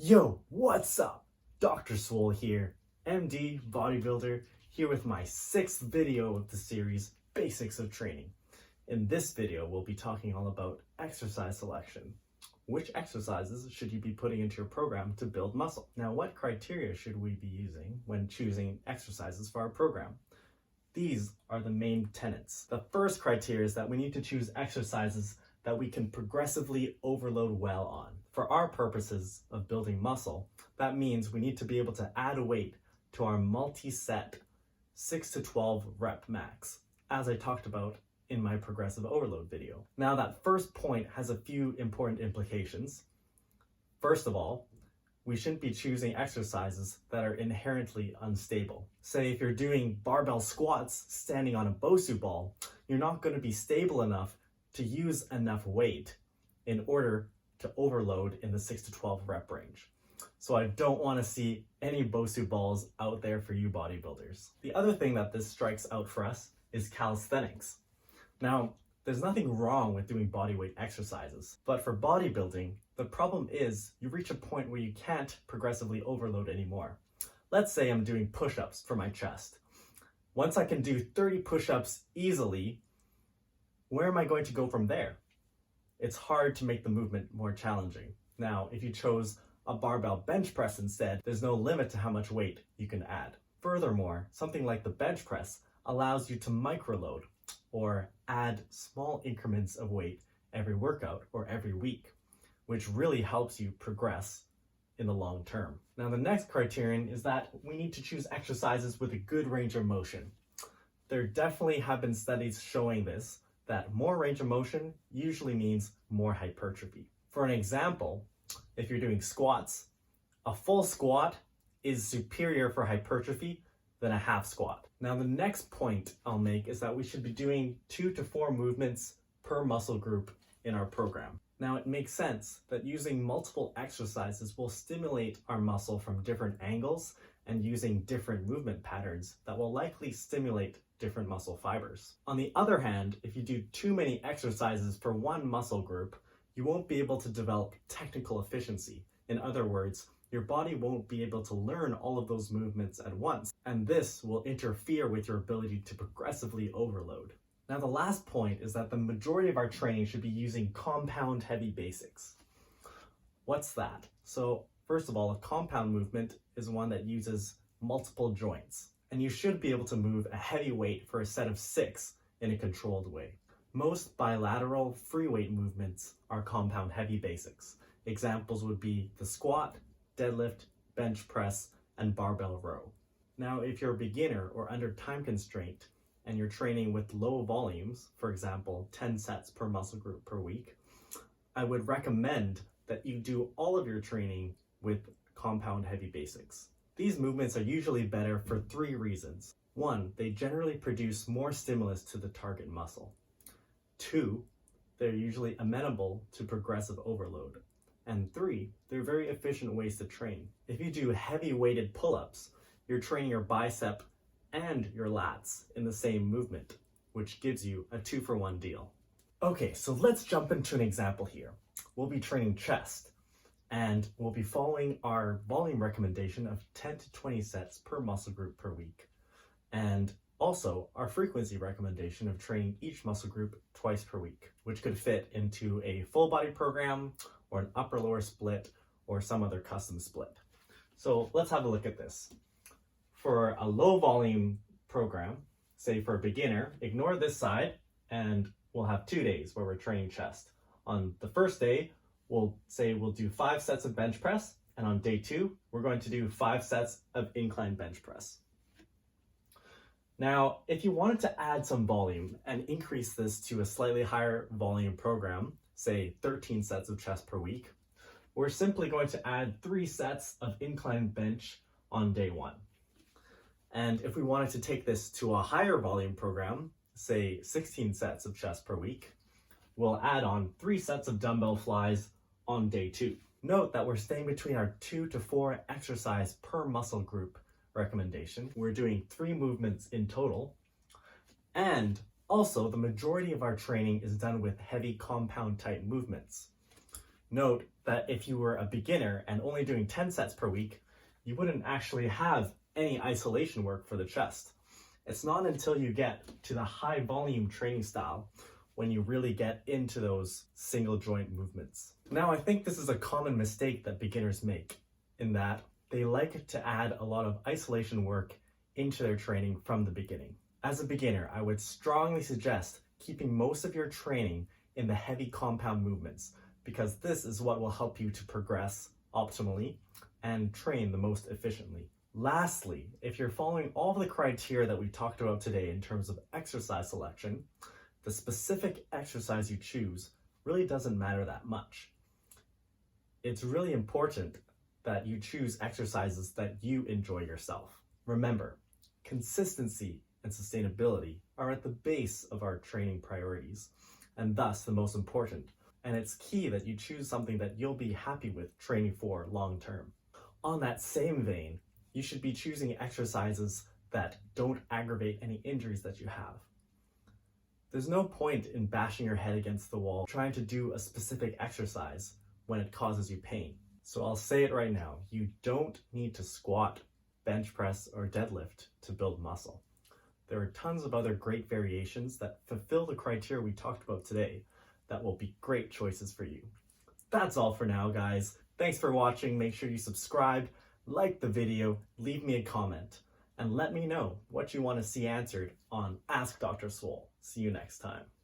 Yo, what's up? Dr. Swole here, MD, bodybuilder, here with my 6th video of the series, Basics of Training. In this video, we'll be talking all about exercise selection. Which exercises should you be putting into your program to build muscle? Now, what criteria should we be using when choosing exercises for our program? These are the main tenets. The first criteria is that we need to choose exercises that we can progressively overload well on. For our purposes of building muscle, that means we need to be able to add weight to our multi-set 6 to 12 rep max, as I talked about in my progressive overload video. Now that first point has a few important implications. First of all, we shouldn't be choosing exercises that are inherently unstable. Say if you're doing barbell squats standing on a Bosu ball, you're not going to be stable enough to use enough weight in order to overload in the 6 to 12 rep range. So I don't want to see any Bosu balls out there for you bodybuilders. The other thing that this strikes out for us is calisthenics. Now, there's nothing wrong with doing bodyweight exercises, but for bodybuilding, the problem is you reach a point where you can't progressively overload anymore. Let's say I'm doing push-ups for my chest. Once I can do 30 push-ups easily, where am I going to go from there? It's hard to make the movement more challenging. Now, if you chose a barbell bench press instead, there's no limit to how much weight you can add. Furthermore, something like the bench press allows you to microload or add small increments of weight every workout or every week, which really helps you progress in the long term. Now, the next criterion is that we need to choose exercises with a good range of motion. There definitely have been studies showing this, that more range of motion usually means more hypertrophy. For an example, if you're doing squats, a full squat is superior for hypertrophy than a half squat. Now, the next point I'll make is that we should be doing 2 to 4 movements per muscle group in our program. Now, it makes sense that using multiple exercises will stimulate our muscle from different angles and using different movement patterns that will likely stimulate different muscle fibers. On the other hand, if you do too many exercises for one muscle group, you won't be able to develop technical efficiency. In other words, your body won't be able to learn all of those movements at once, and this will interfere with your ability to progressively overload. Now, the last point is that the majority of our training should be using compound heavy basics. What's that? So, first of all, a compound movement is one that uses multiple joints, and you should be able to move a heavy weight for a set of 6 in a controlled way. Most bilateral free weight movements are compound heavy basics. Examples would be the squat, deadlift, bench press, and barbell row. Now, if you're a beginner or under time constraint and you're training with low volumes, for example, 10 sets per muscle group per week, I would recommend that you do all of your training with compound heavy basics. These movements are usually better for 3 reasons. 1, they generally produce more stimulus to the target muscle. 2, they're usually amenable to progressive overload. And 3, they're very efficient ways to train. If you do heavy weighted pull-ups, you're training your bicep and your lats in the same movement, which gives you a 2-for-1 deal. Okay, so let's jump into an example here. We'll be training chest, and we'll be following our volume recommendation of 10 to 20 sets per muscle group per week, and also our frequency recommendation of training each muscle group twice per week, which could fit into a full body program or an upper-lower split or some other custom split. So let's have a look at this. For a low volume program, say for a beginner, ignore this side and we'll have 2 days where we're training chest. On the first day, we'll do 5 sets of bench press, and on day 2, we're going to do 5 sets of incline bench press. Now, if you wanted to add some volume and increase this to a slightly higher volume program, say 13 sets of chest per week, we're simply going to add 3 sets of incline bench on day 1. And if we wanted to take this to a higher volume program, say 16 sets of chest per week, we'll add on 3 sets of dumbbell flies on day 2. Note that we're staying between our 2 to 4 exercise per muscle group recommendation. We're doing 3 movements in total, and also the majority of our training is done with heavy compound type movements. Note that if you were a beginner and only doing 10 sets per week, you wouldn't actually have any isolation work for the chest. It's not until you get to the high volume training style when you really get into those single joint movements. Now, I think this is a common mistake that beginners make, in that they like to add a lot of isolation work into their training from the beginning. As a beginner, I would strongly suggest keeping most of your training in the heavy compound movements, because this is what will help you to progress optimally and train the most efficiently. Lastly, if you're following all of the criteria that we talked about today in terms of exercise selection, the specific exercise you choose really doesn't matter that much. It's really important that you choose exercises that you enjoy yourself. Remember, consistency and sustainability are at the base of our training priorities, and thus the most important. And it's key that you choose something that you'll be happy with training for long term. On that same vein, you should be choosing exercises that don't aggravate any injuries that you have. There's no point in bashing your head against the wall trying to do a specific exercise when it causes you pain. So I'll say it right now, you don't need to squat, bench press, or deadlift to build muscle. There are tons of other great variations that fulfill the criteria we talked about today that will be great choices for you. That's all for now, guys. Thanks for watching. Make sure you subscribe, like the video, leave me a comment, and let me know what you want to see answered on Ask Dr. Swole. See you next time.